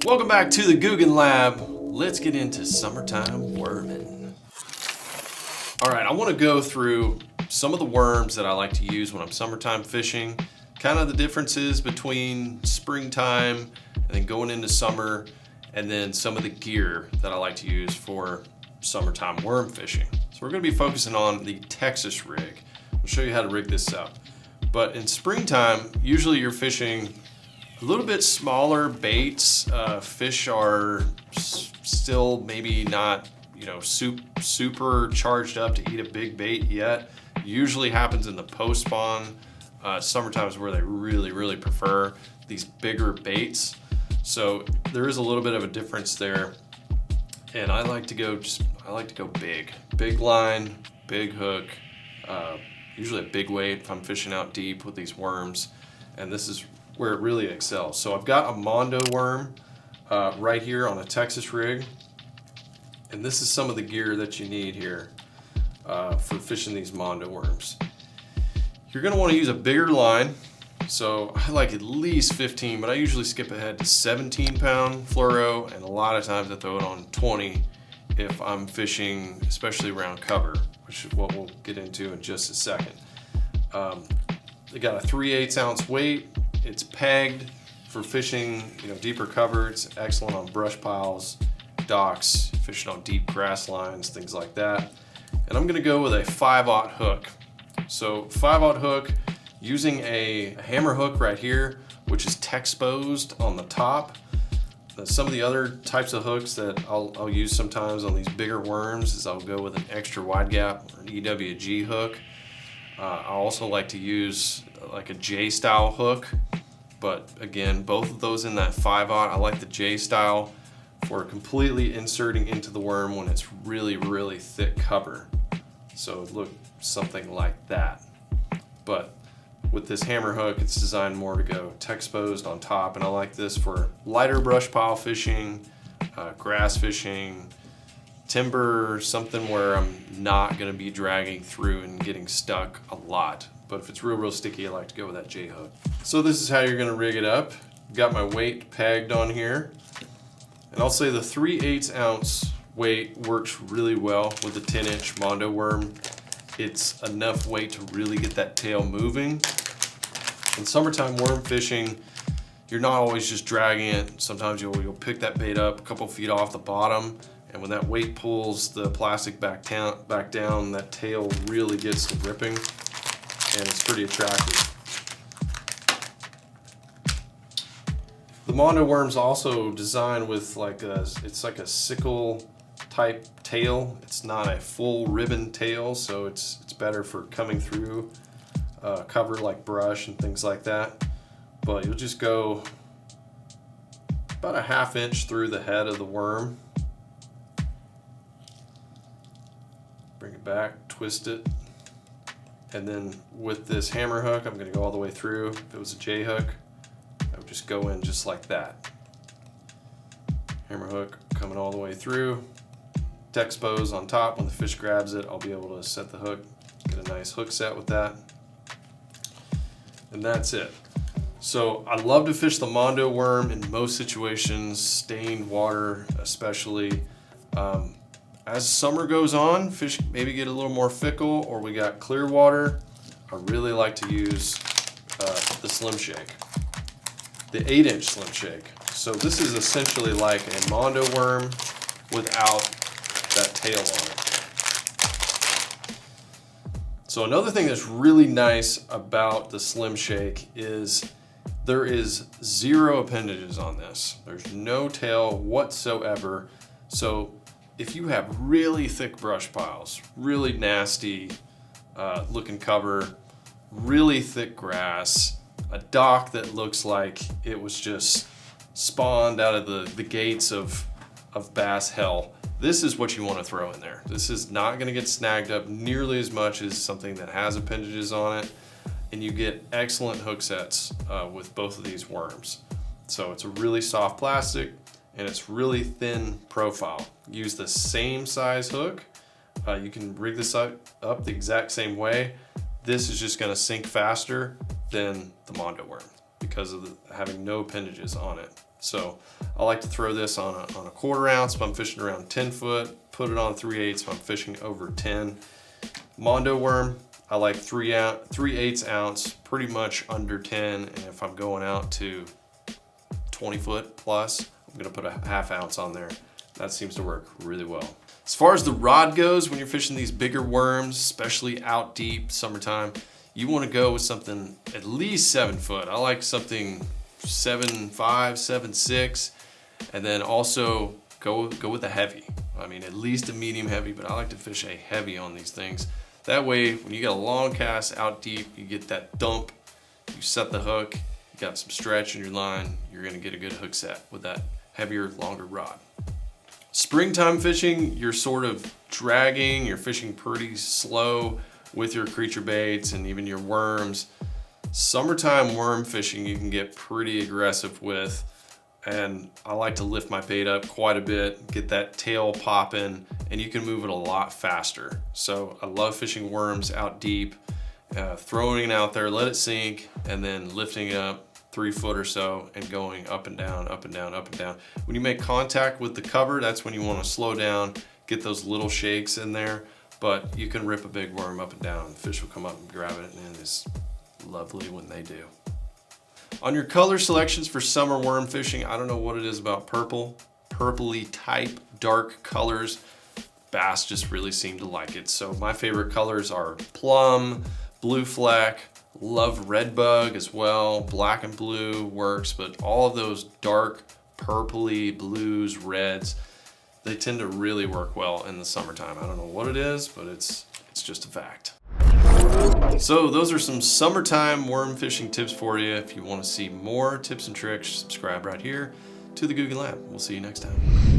Welcome back to the Googan Lab. Let's get into summertime worming. All right, I want to go through some of the worms that I like to use when I'm summertime fishing, kind of the differences between springtime and then going into summer, and then some of the gear that I like to use for summertime worm fishing. So we're going to be focusing on the Texas rig. I'll show you how to rig this up. But in springtime, usually you're fishing a little bit smaller baits. Fish are still maybe not, super charged up to eat a big bait yet. Usually happens in the post spawn. Summertime is where they really prefer these bigger baits. So there is a little bit of a difference there. And I like to go big line, big hook, usually a big weight if I'm fishing out deep with these worms. And this is where it really excels. So I've got a Mondo worm right here on a Texas rig, and this is some of the gear that you need here for fishing these Mondo worms. You're going to want to use a bigger line, so I like at least 15, but I usually skip ahead to 17-pound fluoro, and a lot of times I throw it on 20 if I'm fishing, especially around cover, which is what we'll get into in just a second. They got a 3/8 ounce weight. It's pegged for fishing, deeper cover. It's excellent on brush piles, docks, fishing on deep grass lines, things like that. And I'm gonna go with a 5/0 hook. So 5/0 hook, using a hammer hook right here, which is Texposed on the top. Some of the other types of hooks that I'll use sometimes on these bigger worms is I'll go with an extra wide gap or an EWG hook. I also like to use like a J style hook, but again, both of those in that 5/0. I like the J style for completely inserting into the worm when it's really thick cover. So look something like that. But with this hammer hook, it's designed more to go Texposed on top, and I like this for lighter brush pile fishing, grass fishing, timber, something where I'm not going to be dragging through and getting stuck a lot. But if it's real sticky, I like to go with that J hook. So this is how you're going to rig it up. Got my weight pegged on here, and I'll say the 3/8 ounce weight works really well with the 10-inch Mondo worm. It's enough weight to really get that tail moving. In summertime worm fishing, you're not always just dragging it. Sometimes you'll pick that bait up a couple feet off the bottom, and when that weight pulls the plastic back down, that tail really gets to gripping, and it's pretty attractive. The Mondo worm's also designed with it's like a sickle type tail. It's not a full ribbon tail, so it's better for coming through cover like brush and things like that. But you'll just go about a 1/2 inch through the head of the worm. Bring it back, twist it, and then with this hammer hook, I'm going to go all the way through. If it was a J hook, I would just go in just like that. Hammer hook coming all the way through. Texpose on top. When the fish grabs it, I'll be able to set the hook, get a nice hook set with that. And that's it. So I love to fish the Mondo worm in most situations, stained water especially. As summer goes on, fish maybe get a little more fickle, or we got clear water. I really like to use the Slim Shake, the 8-inch Slim Shake. So this is essentially like a Mondo worm without that tail on it. So another thing that's really nice about the Slim Shake is there is 0 appendages on this. There's no tail whatsoever. So if you have really thick brush piles, really nasty looking cover, really thick grass, a dock that looks like it was just spawned out of the gates of bass hell, this is what you want to throw in there. This is not going to get snagged up nearly as much as something that has appendages on it, and you get excellent hook sets with both of these worms. So it's a really soft plastic, and it's really thin profile. Use the same size hook. You can rig this up the exact same way. This is just gonna sink faster than the Mondo worm because of having no appendages on it. So I like to throw this on a 1/4 ounce if I'm fishing around 10 foot, put it on 3/8 if I'm fishing over 10. Mondo worm, I like 3/8 ounce, pretty much under 10. And if I'm going out to 20 foot plus, I'm gonna put a 1/2 ounce on there. That seems to work really well. As far as the rod goes, when you're fishing these bigger worms, especially out deep, summertime, you wanna go with something at least 7 foot. I like something 7.5, 7.6, and then also go with a heavy. I mean, at least a medium heavy, but I like to fish a heavy on these things. That way, when you get a long cast out deep, you get that dump, you set the hook, you got some stretch in your line, you're gonna get a good hook set with that heavier, longer rod. Springtime fishing, you're sort of dragging, you're fishing pretty slow with your creature baits and even your worms. Summertime worm fishing you can get pretty aggressive with, and I like to lift my bait up quite a bit, get that tail popping, and you can move it a lot faster. So I love fishing worms out deep, throwing it out there, let it sink, and then lifting it up 3 foot or so and going up and down, up and down, up and down. When you make contact with the cover, that's when you want to slow down, get those little shakes in there, but you can rip a big worm up and down. The fish will come up and grab it, and it's lovely when they do. On your color selections for summer worm fishing, I don't know what it is about purple, purpley type dark colors. Bass just really seem to like it. So my favorite colors are plum, blue fleck, love red bug as well, black and blue works, but all of those dark purpley, blues, reds, they tend to really work well in the summertime. I don't know what it is, but it's just a fact. So those are some summertime worm fishing tips for you. If you want to see more tips and tricks, subscribe right here to the Googan Lab. We'll see you next time.